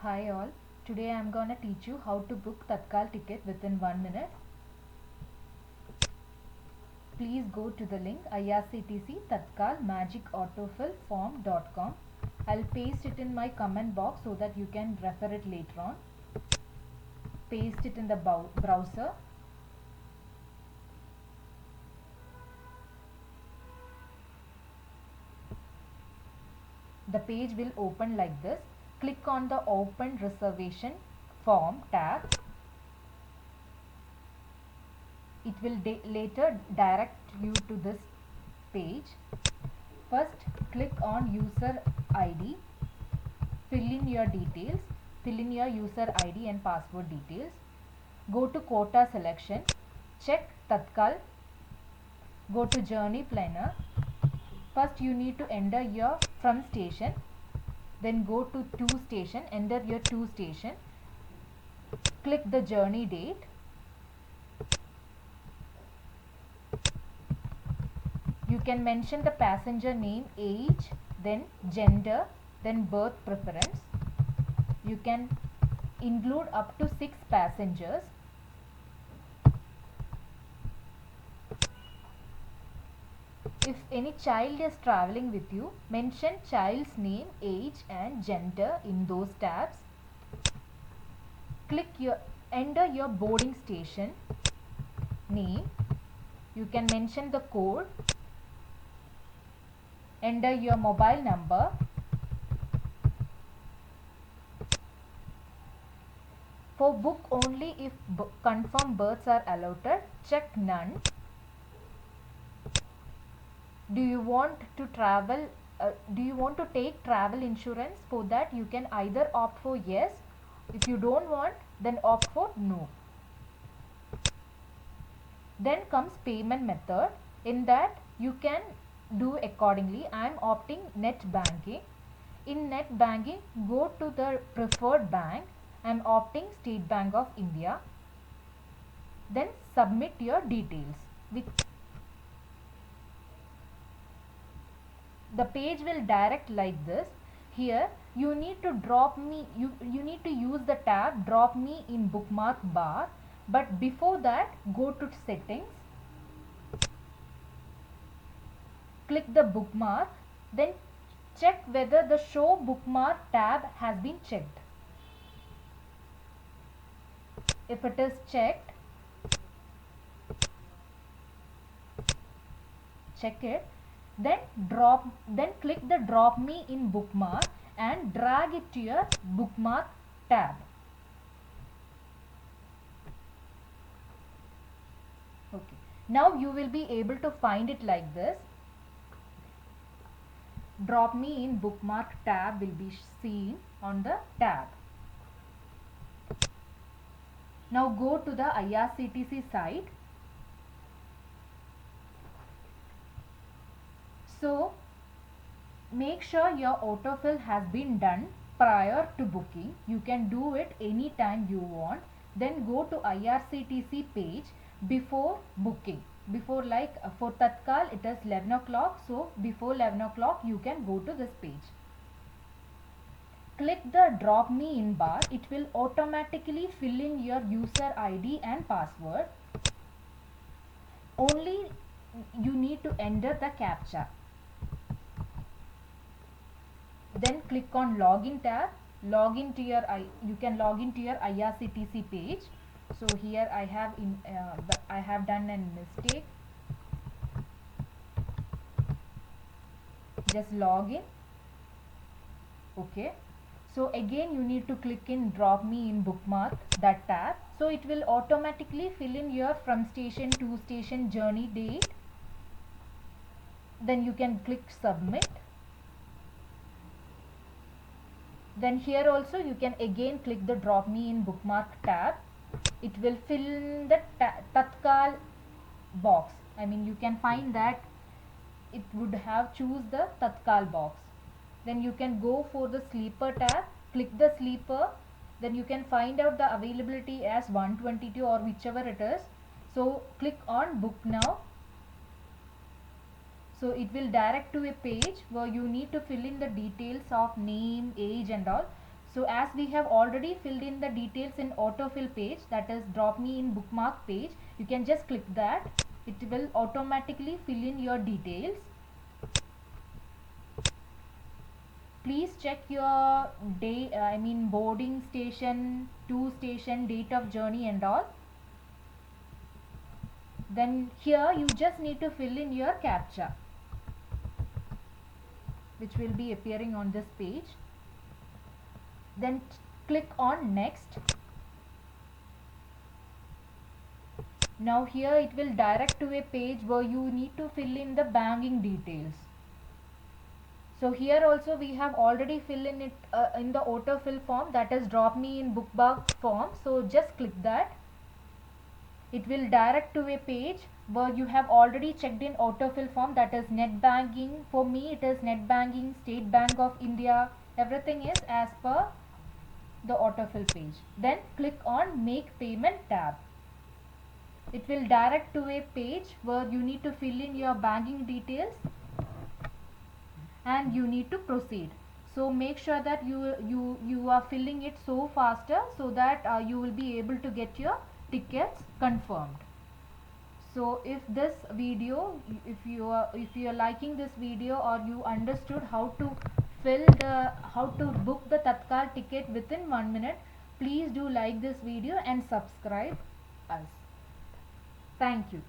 Hi all, today I am gonna teach you how to book Tatkal ticket within 1 minute. Please go to the link IRCTC Tatkal Magic Autofill Form.com. I'll paste it in my comment box so that you can refer it later on. Paste it in the browser. The page will open like this. Click on the Open Reservation Form tab. It will later direct you to this page. First, click on User ID. Fill in your details. Fill in your user ID and password details. Go to quota selection. Check Tatkal. Go to Journey Planner. First, you need to enter your from station. Then go to to station. Enter your to station. Click the journey date. You can mention the passenger name, age, then gender, then birth preference. You can include up to 6 passengers. If any child is traveling with you, mention child's name, age and gender in those tabs. Enter your boarding station name. You can mention the code. Enter your mobile number. For book only if confirmed berths are allotted, check none. Do you want to travel? Do you want to take travel insurance? For that you can either opt for yes. If you don't want, then opt for no. Then comes payment method. In that you can do accordingly. I am opting net banking. In net banking, go to the preferred bank. I am opting State Bank of India. Then submit your details. The page will direct like this. Here you need to you need to use the tab drop me in bookmark bar, but before that go to settings, click the bookmark, then check whether the show bookmark tab has been checked. If it is checked, check it. Then click the drop me in bookmark and drag it to your bookmark tab. Okay. Now you will be able to find it like this. Drop me in bookmark tab will be seen on the tab. Now go to the IRCTC site. So make sure your autofill has been done prior to booking. You can do it anytime you want. Then go to IRCTC page before booking. Before, like for Tatkal it is 11 o'clock. So before 11 o'clock you can go to this page. Click the drop me in bar. It will automatically fill in your user ID and password. Only you need to enter the CAPTCHA. Then click on login tab. You can log into your IRCTC page. So here I have done a mistake. Just log in. Okay. So again you need to click in drop me in bookmark, that tab. So it will automatically fill in your from station to station journey date. Then you can click submit. Then here also you can again click the drop me in bookmark tab. It will fill in the Tatkal box. I mean, you can find that it would have choose the Tatkal box. Then you can go for the sleeper tab. Click the sleeper. Then you can find out the availability as 122 or whichever it is. So click on book now. So it will direct to a page where you need to fill in the details of name, age and all. So as we have already filled in the details in autofill page, that is drop me in bookmark page, you can just click that. It will automatically fill in your details. Please check your day, boarding station, to station, date of journey and all. Then here you just need to fill in your CAPTCHA, which will be appearing on this page. Then click on next. Now here it will direct to a page where you need to fill in the banking details. So here also we have already filled in it in the autofill form, that is drop me in bookmark form. So just click that. It will direct to a page where you have already checked in autofill form, that is net banking. For me it is net banking, State Bank of India. Everything is as per the autofill page. Then click on make payment tab. It will direct to a page where you need to fill in your banking details and you need to proceed. So make sure that you are filling it so faster, so that you will be able to get your tickets confirmed. So if this video, if you are liking this video, or you understood how to book the Tatkal ticket within 1 minute, please do like this video and subscribe us. Thank you.